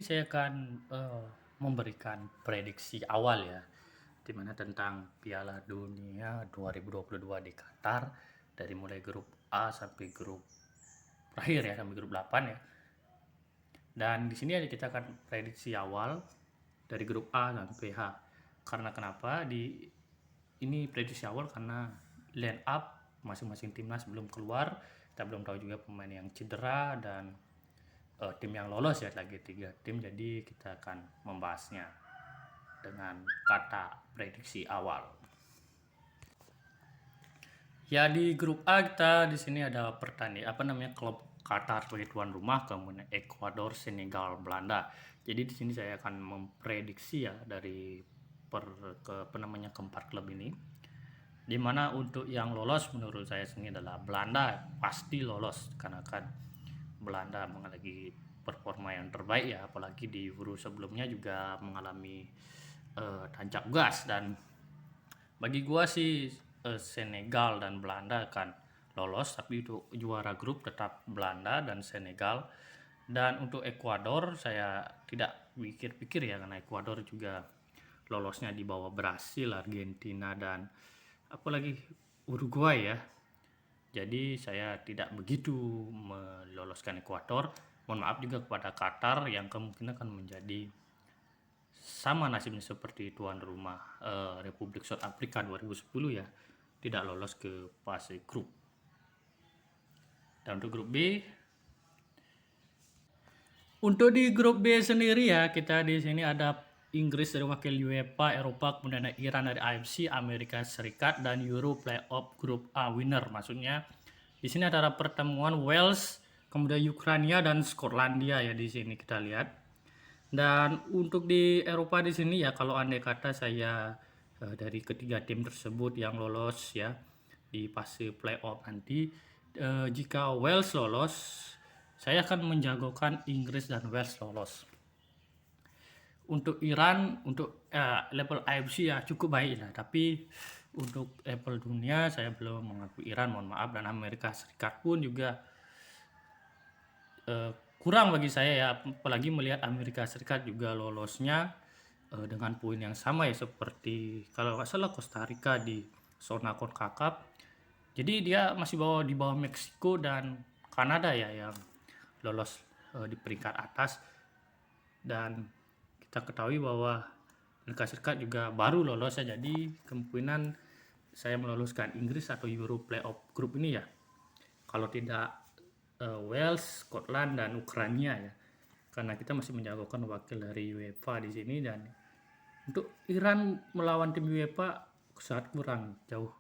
saya akan memberikan prediksi awal ya, di mana tentang Piala Dunia 2022 di Qatar, dari mulai grup A sampai grup terakhir ya, sampai grup 8 ya. Dan di sini kita akan prediksi awal dari grup A sampai H. Karena kenapa? Ini prediksi awal karena line up masing-masing timnas belum keluar, kita belum tahu juga pemain yang cedera dan tim yang lolos ya, lagi 3 tim, jadi kita akan membahasnya dengan kata prediksi awal. Ya, di grup A kita di sini ada klub Qatar sebagai tuan rumah, kemudian Ekuador, Senegal, Belanda. Jadi di sini saya akan memprediksi ya dari keempat klub ini. Dimana untuk yang lolos menurut saya sendiri adalah Belanda, pasti lolos karena kan Belanda mengalami performa yang terbaik ya, apalagi di Euro sebelumnya juga mengalami tancap gas. Dan bagi gua sih Senegal dan Belanda akan lolos, tapi untuk juara grup tetap Belanda dan Senegal. Dan untuk Ekuador saya tidak pikir-pikir ya, karena Ekuador juga lolosnya di bawah Brasil, Argentina, dan apalagi Uruguay ya. Jadi saya tidak begitu meloloskan Ekuador. Mohon maaf juga kepada Qatar yang kemungkinan akan menjadi sama nasibnya seperti tuan rumah Republik South Africa 2010 ya, tidak lolos ke fase grup. Dan untuk grup B, di grup B sendiri ya, kita di sini ada Inggris dari wakil UEFA Eropa, kemudian ada Iran dari AFC, Amerika Serikat, dan Euro Playoff Grup A winner. Maksudnya di sini ada pertemuan Wales, kemudian Ukraina dan Skotlandia ya, di sini kita lihat. Dan untuk di Eropa di sini ya, kalau andai kata saya dari ketiga tim tersebut yang lolos ya di fase playoff nanti, jika Wales lolos, saya akan menjagokan Inggris dan Wales lolos. Untuk Iran, untuk level AFC ya cukup baik lah, tapi untuk level dunia saya belum mengakui Iran, mohon maaf. Dan Amerika Serikat pun juga kurang bagi saya ya, apalagi melihat Amerika Serikat juga lolosnya dengan poin yang sama ya, seperti kalau nggak salah Costa Rica di zona CONCACAF. Jadi dia masih di bawah Meksiko dan Kanada ya yang lolos di peringkat atas. Dan kita ketahui bahwa Amerika Serikat juga baru lolos ya, jadi kemungkinan saya meloloskan Inggris atau Euro Playoff Group ini ya. Kalau tidak Wales, Scotland, dan Ukraina ya, karena kita masih menjagokan wakil dari UEFA di sini. Dan untuk Iran melawan tim UEFA sangat kurang jauh,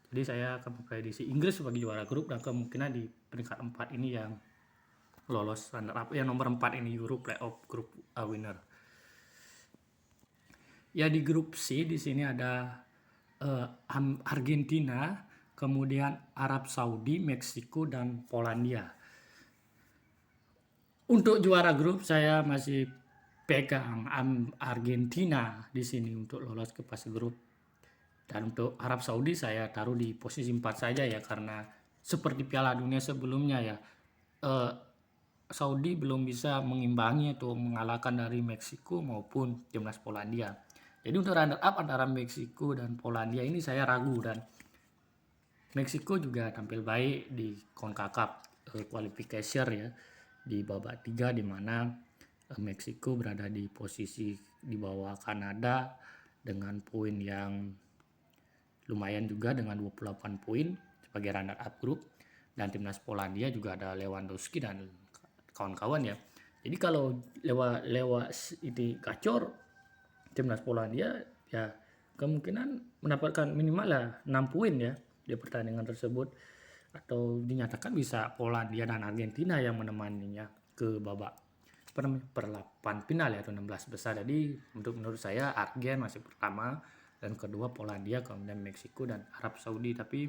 jadi saya akan memprediksi Inggris sebagai juara grup dan kemungkinan di peringkat 4 ini yang lolos runner up, yang nomor 4 ini Euro Playoff Group A winner. Ya, di grup C di sini ada Argentina, kemudian Arab Saudi, Meksiko, dan Polandia. Untuk juara grup saya masih pegang Argentina di sini untuk lolos ke fase grup. Dan untuk Arab Saudi saya taruh di posisi 4 saja ya, karena seperti Piala Dunia sebelumnya ya, Saudi belum bisa mengimbangi atau mengalahkan dari Meksiko maupun timnas Polandia. Jadi untuk runner up antara Meksiko dan Polandia ini saya ragu, dan Meksiko juga tampil baik di CONCACAF qualifier ya di babak 3, di mana Meksiko berada di posisi di bawah Kanada dengan poin yang lumayan juga dengan 28 poin sebagai runner up grup. Dan timnas Polandia juga ada Lewandowski dan kawan-kawan ya. Jadi kalau lewat ini gacor, timnas Polandia ya kemungkinan mendapatkan minimal lah 6 poin ya di pertandingan tersebut, atau dinyatakan bisa Polandia dan Argentina yang menemaninya ke babak perlapan final ya, atau 16 besar. Jadi menurut saya Argen masih pertama, dan kedua Polandia, kemudian Meksiko dan Arab Saudi. Tapi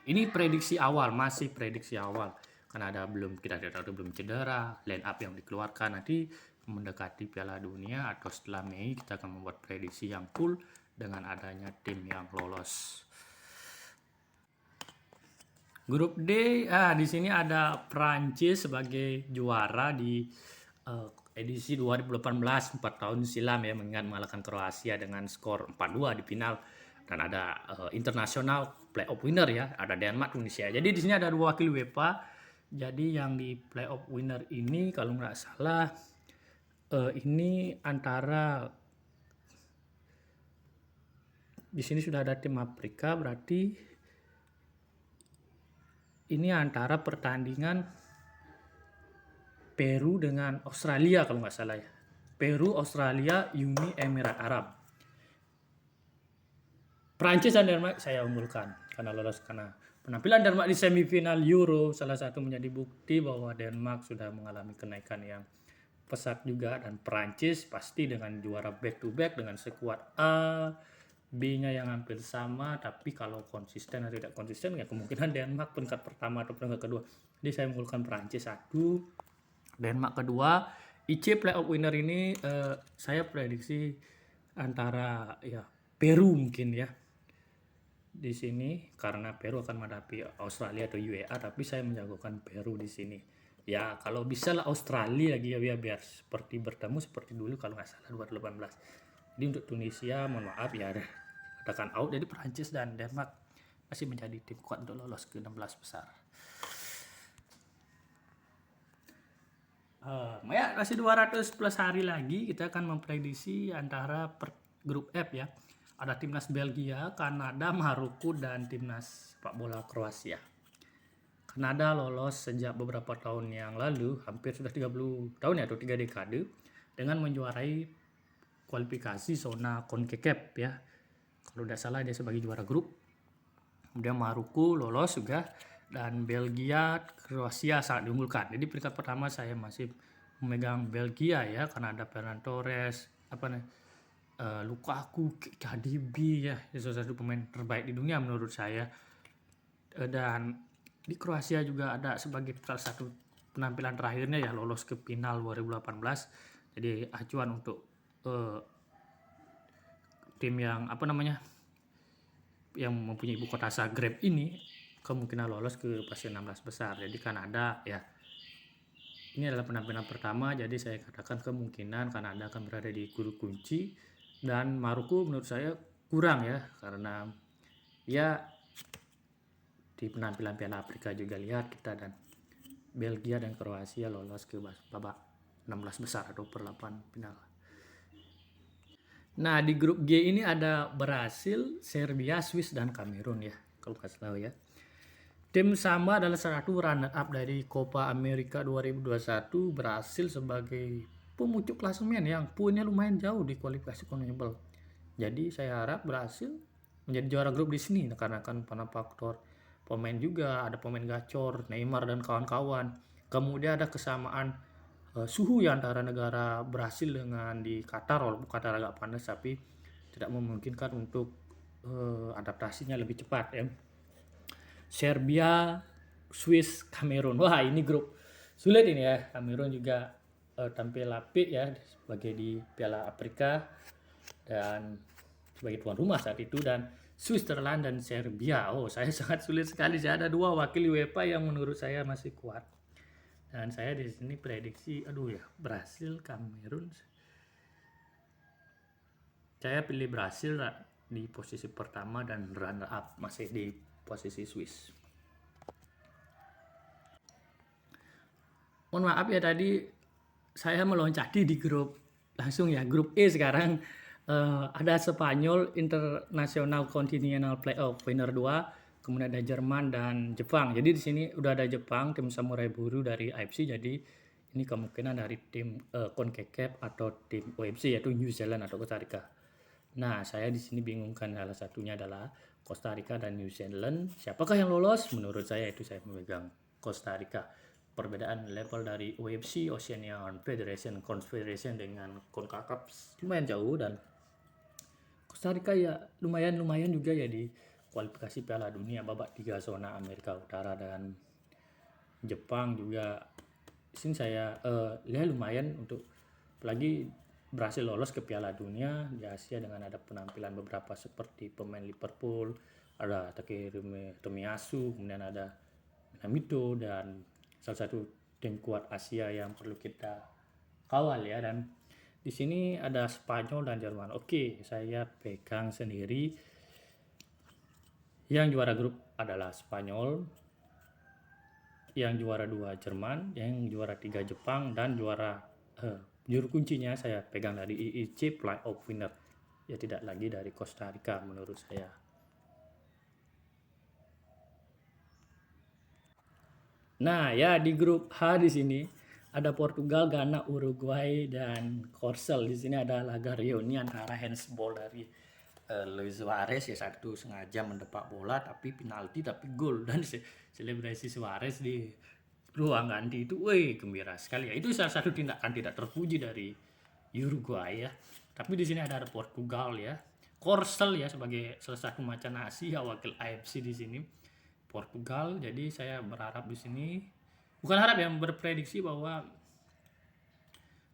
ini prediksi awal, masih prediksi awal, karena kita tidak tahu, belum cedera, line up yang dikeluarkan. Nanti mendekati Piala Dunia atau setelah Mei kita akan membuat prediksi yang full dengan adanya tim yang lolos. Grup D, di sini ada Prancis sebagai juara di edisi 2018, 4 tahun silam ya, mengingat mengalahkan Kroasia dengan skor 4-2 di final. Dan ada internasional playoff winner ya, ada Denmark, Tunisia. Jadi di sini ada 2 wakil UEFA. Jadi yang di playoff winner ini kalau nggak salah ini antara, di sini sudah ada tim Afrika, berarti ini antara pertandingan Peru dengan Australia kalau nggak salah ya. Peru, Australia, Uni Emirat Arab. Prancis dan Denmark saya unggulkan karena lolos, karena penampilan Denmark di semifinal Euro salah satu menjadi bukti bahwa Denmark sudah mengalami kenaikan yang pesat juga, dan Prancis pasti dengan juara back to back dengan sekuat A, B-nya yang hampir sama, tapi kalau konsisten atau tidak konsisten ya kemungkinan Denmark peringkat pertama atau peringkat kedua. Jadi saya mengunggulkan Prancis 1, Denmark kedua. IC playoff winner ini saya prediksi antara ya Peru mungkin ya di sini, karena Peru akan menghadapi Australia atau UEA, tapi saya menjagokan Peru di sini. Ya kalau bisa lah Australia lagi ya, biar seperti bertemu seperti dulu kalau nggak salah 2018. Jadi untuk Tunisia mohon maaf ya, adakan out. Jadi Prancis dan Denmark masih menjadi tim kuat untuk lolos ke 16 besar. Ya masih 200 plus hari lagi kita akan memprediksi antara grup F ya. Ada timnas Belgia, Kanada, Maroko, dan timnas sepak bola Kroasia. Kanada lolos sejak beberapa tahun yang lalu, hampir sudah 30 tahun ya, atau 3 dekade, dengan menjuarai kualifikasi zona CONCACAF ya. Kalau tidak salah dia sebagai juara grup. Kemudian Maroko lolos juga, dan Belgia, Kroasia sangat diunggulkan. Jadi peringkat pertama saya masih memegang Belgia ya, karena ada Ferran Torres, Lukaku, KDB ya, salah satu pemain terbaik di dunia menurut saya. Dan di Kroasia juga ada sebagai salah satu penampilan terakhirnya ya, lolos ke final 2018. Jadi acuan untuk tim yang yang mempunyai ibu kota Zagreb ini kemungkinan lolos ke fase 16 besar. Jadi Kanada ya, ini adalah penampilan pertama, jadi saya katakan kemungkinan Kanada akan berada di grup kunci. Dan Maroko menurut saya kurang ya, karena ya di penampilan Piala Afrika juga lihat kita, dan Belgia dan Kroasia lolos ke babak 16 besar atau perlapan final. Nah di grup G ini ada Brasil, Serbia, Swiss, dan Kamerun ya, kalau nggak salah ya. Tim Samba adalah salah satu runner up dari Copa America 2021. Brasil sebagai pemuncak klasemen yang poinnya lumayan jauh di kualifikasi CONMEBOL. Jadi saya harap Brasil menjadi juara grup di sini, karena kan pada faktor pemain juga, ada pemain gacor, Neymar dan kawan-kawan. Kemudian ada kesamaan suhu ya antara negara Brasil dengan di Qatar, walaupun Qatar agak panas tapi tidak memungkinkan untuk adaptasinya lebih cepat ya. Serbia, Swiss, Kamerun. Wah ini grup sulit ini ya. Kamerun juga tampil apik ya sebagai di Piala Afrika dan sebagai tuan rumah saat itu. Dan Switzerland dan Serbia, oh saya sangat sulit sekali. Saya ada 2 wakil UEFA yang menurut saya masih kuat. Dan saya di sini prediksi, Brasil, Kamerun. Saya pilih Brasil di posisi pertama, dan runner up masih di posisi Swiss. Mohon maaf ya tadi saya meloncati di grup langsung ya, grup E sekarang. Ada Spanyol, International Continental Playoff winner 2, kemudian ada Jerman dan Jepang. Jadi di sini udah ada Jepang, tim Samurai Buru dari AFC. Jadi ini kemungkinan dari tim CONCACAF atau tim OFC, yaitu New Zealand atau Costa Rica. Nah, saya di sini bingungkan, salah satunya adalah Costa Rica dan New Zealand. Siapakah yang lolos? Menurut saya itu saya memegang Costa Rica. Perbedaan level dari OFC, Oceania Federation, Confederation dengan CONCACAF lumayan jauh, dan Costa Rica ya lumayan juga ya di kualifikasi Piala Dunia babak 3 zona Amerika Utara. Dan Jepang juga di sini saya lihat lumayan, untuk apalagi berhasil lolos ke Piala Dunia di Asia dengan ada penampilan beberapa seperti pemain Liverpool, ada Takehiro Tomiyasu, kemudian ada Minamito, dan salah satu tim kuat Asia yang perlu kita kawal ya, dan di sini ada Spanyol dan Jerman. Oke, saya pegang sendiri. Yang juara grup adalah Spanyol, yang juara 2 Jerman, yang juara 3 Jepang, dan juru kuncinya saya pegang dari IIC Playoff Winner. Ya tidak lagi dari Costa Rica menurut saya. Nah, ya di grup H di sini ada Portugal, Ghana, Uruguay, dan Korsel. Di sini ada laga reuni antara handsball dari Luis Suarez, ya satu sengaja mendepak bola tapi penalti tapi gol, dan selebrasi Suarez di ruang ganti itu, wih gembira sekali ya. Itu salah satu tindakan tidak terpuji dari Uruguay ya. Tapi di sini ada Portugal ya, Korsel ya sebagai salah satu macan Asia wakil AFC di sini. Portugal. Jadi saya berharap di sini, bukan harap ya, berprediksi bahwa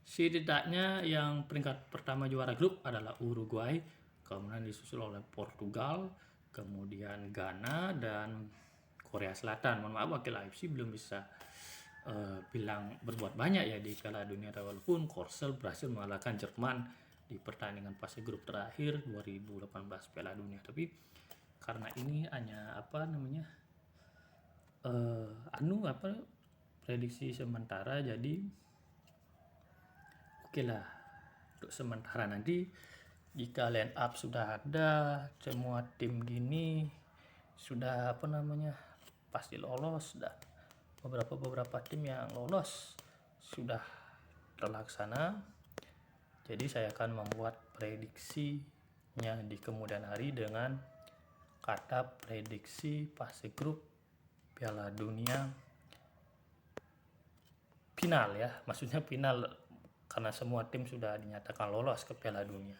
setidaknya yang peringkat pertama juara grup adalah Uruguay, kemudian disusul oleh Portugal, kemudian Ghana, dan Korea Selatan. Mohon maaf, wakil AFC belum bisa bilang berbuat banyak ya di Piala Dunia, walaupun Korsel berhasil mengalahkan Jerman di pertandingan fase grup terakhir 2018 Piala Dunia. Tapi karena ini hanya prediksi sementara, jadi oke lah untuk sementara. Nanti jika line up sudah ada, semua tim gini sudah pasti lolos, dan beberapa tim yang lolos sudah terlaksana, jadi saya akan membuat prediksinya di kemudian hari dengan kata prediksi fase grup Piala Dunia final ya, maksudnya final karena semua tim sudah dinyatakan lolos ke Piala Dunia.